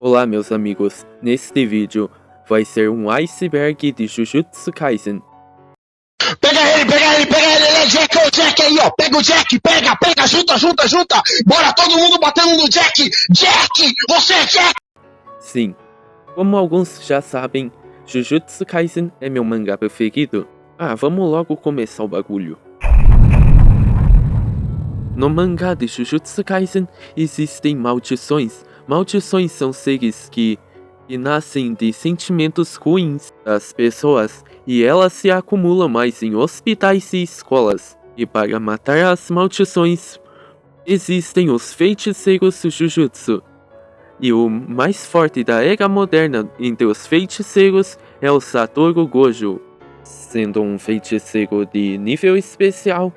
Olá meus amigos, neste vídeo vai ser um iceberg de Jujutsu Kaisen. Pega ele é Jack, é o Jack aí, ó. Pega o Jack, pega, junta. Bora todo mundo batendo no Jack. Jack, você é Jack. Sim, como alguns já sabem, Jujutsu Kaisen é meu mangá preferido. Vamos logo começar o bagulho. No mangá de Jujutsu Kaisen existem maldições. Maldições são seres que nascem de sentimentos ruins das pessoas e elas se acumulam mais em hospitais e escolas. E para matar as maldições, existem os feiticeiros Jujutsu. E o mais forte da era moderna entre os feiticeiros é o Satoru Gojo, sendo um feiticeiro de nível especial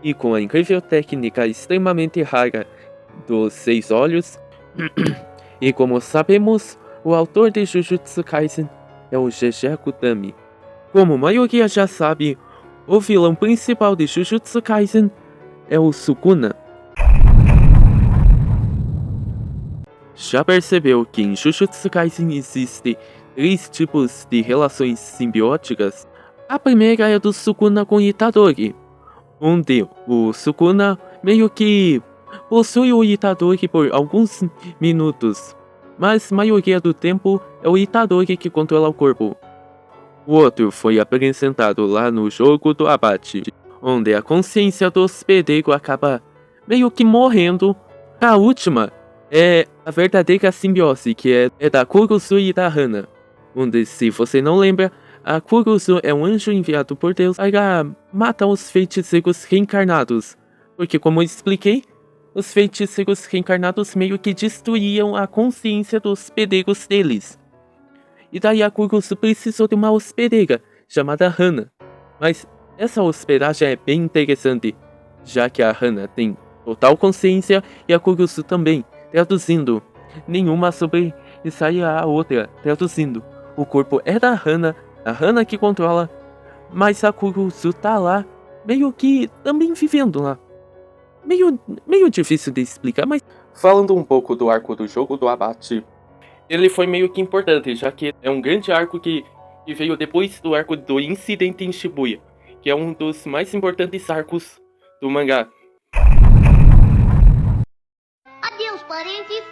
e com a incrível técnica extremamente rara dos 6 olhos. E como sabemos, o autor de Jujutsu Kaisen é o GG Akutami. Como a maioria já sabe, o vilão principal de Jujutsu Kaisen é o Sukuna. Já percebeu que em Jujutsu Kaisen existem 3 tipos de relações simbióticas? A primeira é do Sukuna com Itadori, onde o Sukuna meio que possui o Itadori por alguns minutos, mas a maioria do tempo é o Itadori que controla o corpo. O outro foi apresentado lá no jogo do abate, onde a consciência do hospedeiro acaba meio que morrendo. A última é a verdadeira simbiose, que é da Kurusu e da Hana, onde, se você não lembra, a Kurusu é um anjo enviado por Deus para matar os feiticeiros reencarnados, porque, como eu expliquei, os feiticeiros reencarnados meio que destruíam a consciência dos hospedeiros deles. E daí a Kurusu precisou de uma hospedeira chamada Hana. Mas essa hospedagem é bem interessante, já que a Hana tem total consciência e a Kurusu também. Traduzindo, nenhuma sobressai a outra. Traduzindo, o corpo é da Hana, a Hana que controla, mas a Kurusu tá lá, meio que também vivendo lá. Meio difícil de explicar, mas falando um pouco do arco do jogo do abate, ele foi meio que importante, já que é um grande arco que veio depois do arco do incidente em Shibuya, que é um dos mais importantes arcos do mangá. Adeus, parentes.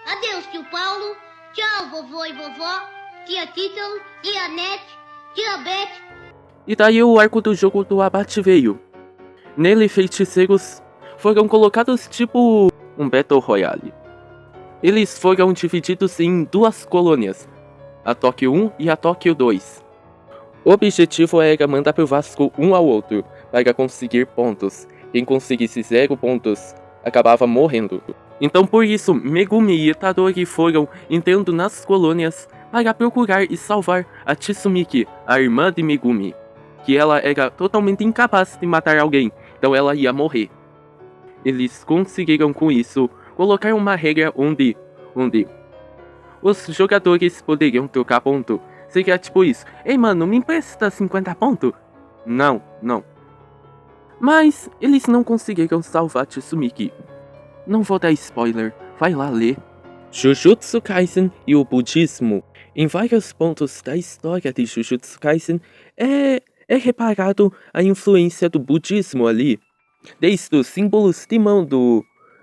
Adeus, tio Paulo. Tchau, vovô e vovó. Tia Títalo, tia Nete, tia Beth. E daí o arco do jogo do abate veio. Nele, feiticeiros foram colocados tipo um Battle Royale. Eles foram divididos em 2 colônias, a Tóquio 1 e a Tóquio 2. O objetivo era mandar pro Vasco um ao outro, para conseguir pontos. Quem conseguisse 0 pontos acabava morrendo. Então por isso, Megumi e Itadori foram entrando nas colônias para procurar e salvar a Tsumiki, a irmã de Megumi, que ela era totalmente incapaz de matar alguém, então ela ia morrer. Eles conseguiram com isso colocar uma regra onde os jogadores poderiam trocar ponto. Seria tipo isso: ei mano, me empresta 50 pontos? Não. Mas eles não conseguiram salvar Tsumiki. Não vou dar spoiler, vai lá ler. Jujutsu Kaisen e o budismo. Em vários pontos da história de Jujutsu Kaisen é reparado a influência do budismo ali. Desde os símbolos de mão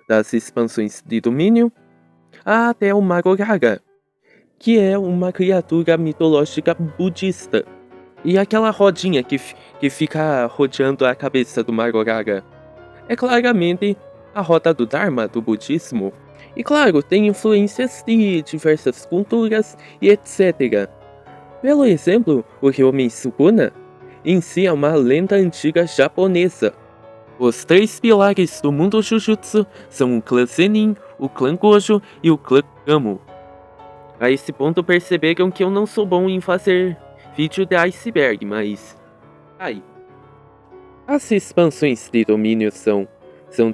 das expansões de domínio até o Magoraga, que é uma criatura mitológica budista. E aquela rodinha que fica rodeando a cabeça do Magoraga é claramente a roda do Dharma do budismo. E claro, tem influências de diversas culturas e etc. Pelo exemplo, o Ryomen Sukuna em si é uma lenda antiga japonesa. Os 3 pilares do mundo Jujutsu são o clã Zenin, o clã Gojo e o clã Kamo. A esse ponto perceberam que eu não sou bom em fazer vídeo de iceberg, mas as expansões de domínio são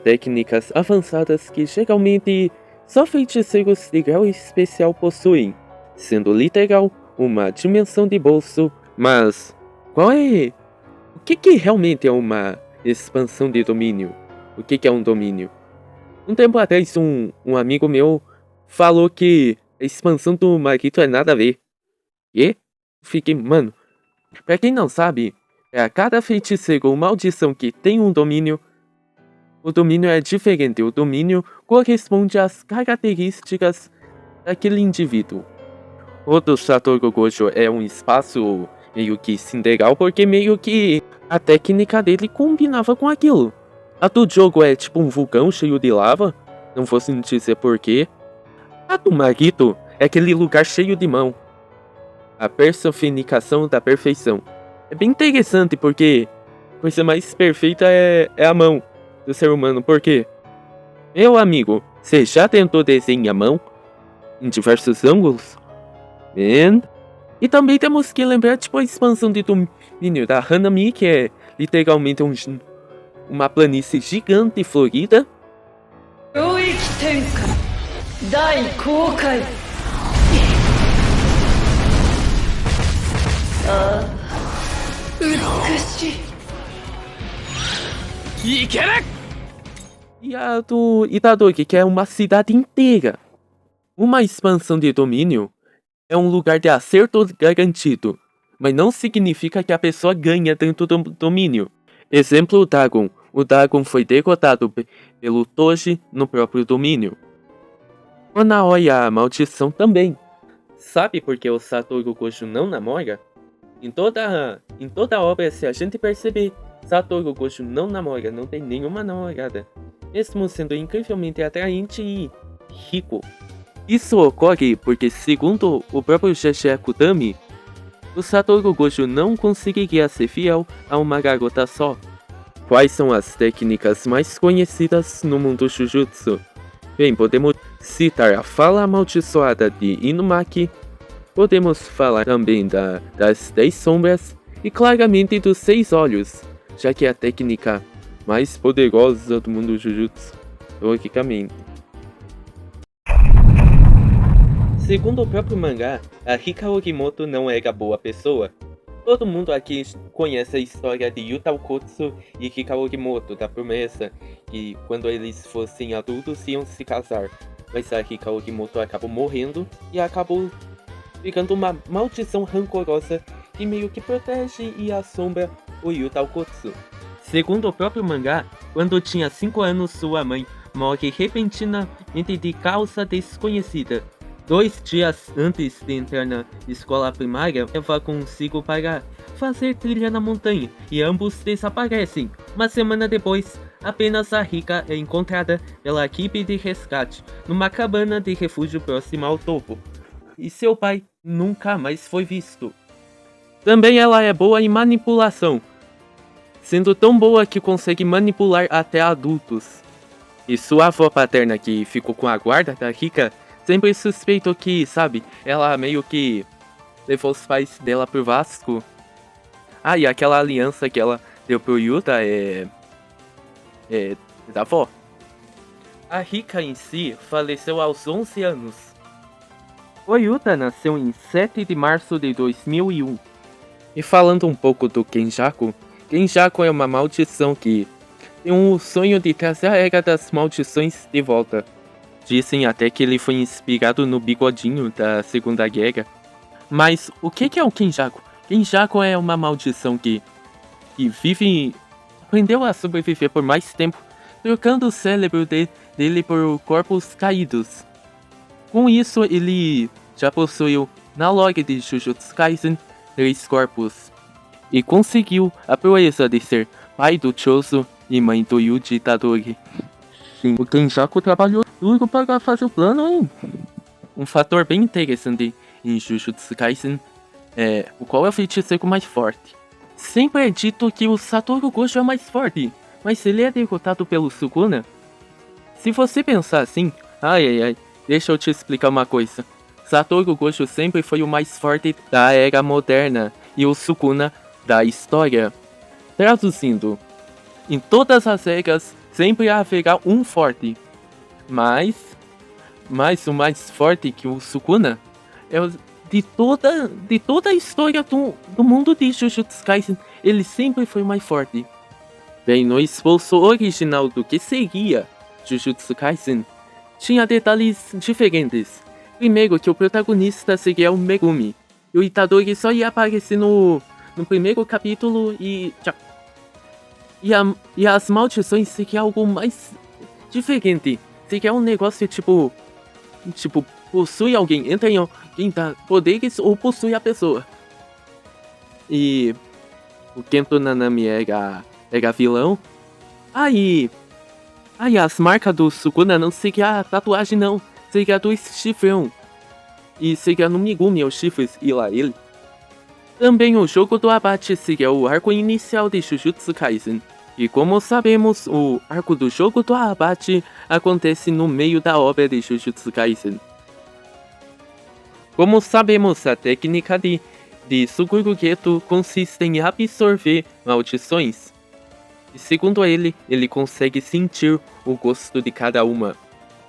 técnicas avançadas que geralmente só feiticeiros de grau especial possuem, sendo literal uma dimensão de bolso. Mas o que realmente é uma expansão de domínio? O que é um domínio? Um tempo atrás um amigo meu falou que A expansão do Magito é nada a ver. E? Fiquei, mano. Pra quem não sabe, a cada feiticeiro ou maldição que tem um domínio, o domínio é diferente. O domínio corresponde às características daquele indivíduo. O do Satoru Gojo é um espaço meio que sideral, porque meio que a técnica dele combinava com aquilo. A do jogo é tipo um vulcão cheio de lava, não fosse dizer porquê. A do Magito é aquele lugar cheio de mão. A personificação da perfeição. É bem interessante porque a coisa mais perfeita é a mão do ser humano. Por quê? Meu amigo, você já tentou desenhar a mão em diversos ângulos? Man. E também temos que lembrar tipo a expansão de domínio da Hanami, que é literalmente uma planície gigante e florida. E a do Itadori, que é uma cidade inteira. Uma expansão de domínio é um lugar de acerto garantido, mas não significa que a pessoa ganha dentro do domínio. Exemplo, o Dagon. O Dagon foi derrotado pelo Toji no próprio domínio. O Naoya, a maldição também. Sabe por que o Satoru Gojo não namora? Em toda a obra, se a gente perceber, Satoru Gojo não namora, não tem nenhuma namorada, mesmo sendo incrivelmente atraente e rico. Isso ocorre porque, segundo o próprio Gege Akutami, o Satoru Gojo não conseguiria ser fiel a uma garota só. Quais são as técnicas mais conhecidas no mundo Jujutsu? Bem, podemos citar a fala amaldiçoada de Inumaki, podemos falar também das 10 sombras e claramente dos 6 olhos, já que é a técnica mais poderosa do mundo Jujutsu, logicamente. Segundo o próprio mangá, a Rika Ogimoto não era boa pessoa. Todo mundo aqui conhece a história de Yuta Okkotsu e Rika Ogimoto, da promessa que quando eles fossem adultos iam se casar. Mas a Rika Ogimoto acabou morrendo e acabou ficando uma maldição rancorosa que meio que protege e assombra o Yuta Okkotsu. Segundo o próprio mangá, quando tinha 5 anos sua mãe morre repentinamente de causa desconhecida. 2 dias antes de entrar na escola primária, leva consigo para fazer trilha na montanha e ambos desaparecem. Uma semana depois, apenas a Rika é encontrada pela equipe de resgate numa cabana de refúgio próxima ao topo. E seu pai nunca mais foi visto. Também ela é boa em manipulação, sendo tão boa que consegue manipular até adultos. E sua avó paterna, que ficou com a guarda da Rika, sempre suspeitou que, sabe, ela meio que levou os pais dela pro Vasco. Ah, e aquela aliança que ela deu pro Yuta é da avó. A Rika em si faleceu aos 11 anos. O Yuta nasceu em 7 de março de 2001. E falando um pouco do Kenjaku, Kenjaku é uma maldição que tem um sonho de trazer a Era das Maldições de volta. Dizem até que ele foi inspirado no bigodinho da Segunda Guerra. Mas o que é o Kenjaku? Kenjaku é uma maldição que aprendeu a sobreviver por mais tempo, trocando o cérebro dele por corpos caídos. Com isso, ele já possuiu, na lore de Jujutsu Kaisen, 3 corpos. E conseguiu a proeza de ser pai do Choso e mãe do Yuji Itadori. Sim, o Kenjaku trabalhou duro para fazer o plano, hein? Um fator bem interessante em Jujutsu Kaisen é o qual é o feiticeiro mais forte. Sempre é dito que o Satoru Gojo é mais forte, mas se ele é derrotado pelo Sukuna, se você pensar assim, deixa eu te explicar uma coisa. Satoru Gojo sempre foi o mais forte da era moderna e o Sukuna da história. Traduzindo, em todas as eras sempre haverá um forte, mas o mais forte que o Sukuna é o de toda a história do mundo de Jujutsu Kaisen, ele sempre foi o mais forte. Bem, no esboço original do que seria Jujutsu Kaisen, tinha detalhes diferentes. Primeiro que o protagonista seria o Megumi. E o Itadori só ia aparecer no primeiro capítulo e tchau. E as maldições seria algo mais diferente. Seria um negócio tipo, possui alguém, entra em alguém dá poderes ou possui a pessoa. E o Kento Nanami era vilão. Aí as marcas do Sukuna não seria a tatuagem não, seria dois chifrão. E seria no Megumi os chifres e lá ele. Também o jogo do abate seria o arco inicial de Jujutsu Kaisen. E como sabemos, o arco do jogo do abate acontece no meio da obra de Jujutsu Kaisen. Como sabemos, a técnica de Suguru Geto consiste em absorver maldições. E segundo ele consegue sentir o gosto de cada uma.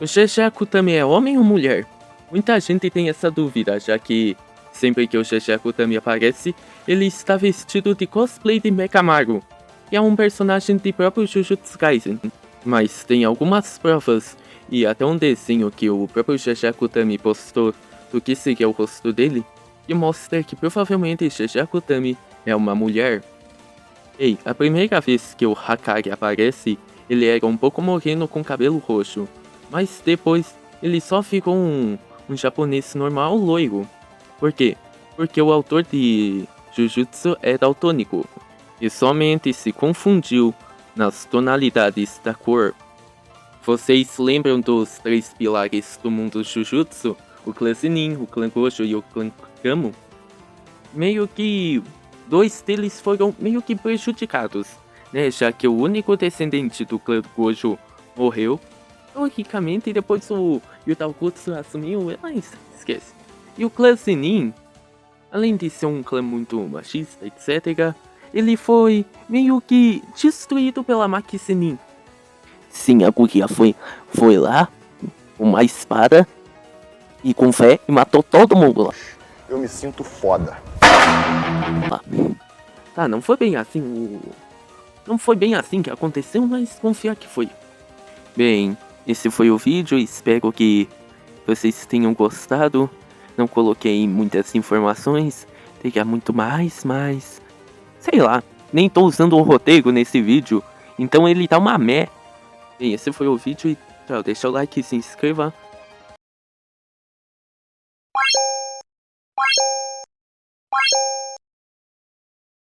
O Jejaku também é homem ou mulher? Muita gente tem essa dúvida, já que sempre que o Jejaku também aparece, ele está vestido de cosplay de Mekamaru, que é um personagem de próprio Jujutsu Kaisen. Mas tem algumas provas e até um desenho que o próprio Jejaku Tami postou do que seria o rosto dele, que mostra que provavelmente Jejaku Tami é uma mulher. Ei, a primeira vez que o Hakari aparece, ele era um pouco moreno com cabelo roxo, mas depois ele só ficou um japonês normal loiro. Por quê? Porque o autor de Jujutsu é daltônico e somente se confundiu nas tonalidades da cor. Vocês lembram dos 3 pilares do mundo Jujutsu? O clã Zenin, o clã Gojo e o clã Kamo? Meio que 2 deles foram meio que prejudicados, né? Já que o único descendente do clã Gojo morreu. Logicamente, depois o Yutalkutsu assumiu, mas esquece. E o clã Zenin, além de ser um clã muito machista, etc., ele foi meio que destruído pela Maki Zenin. Sim, a Guria foi lá, com uma espada e com fé e matou todo mundo lá. Eu me sinto foda. Tá, não foi bem assim Não foi bem assim que aconteceu, mas confia que foi. Bem, esse foi o vídeo, espero que vocês tenham gostado. Não coloquei muitas informações, teria muito mais, mas... sei lá, nem tô usando o roteiro nesse vídeo, então ele tá uma meh. Bem, esse foi o vídeo e tchau, deixa o like e se inscreva.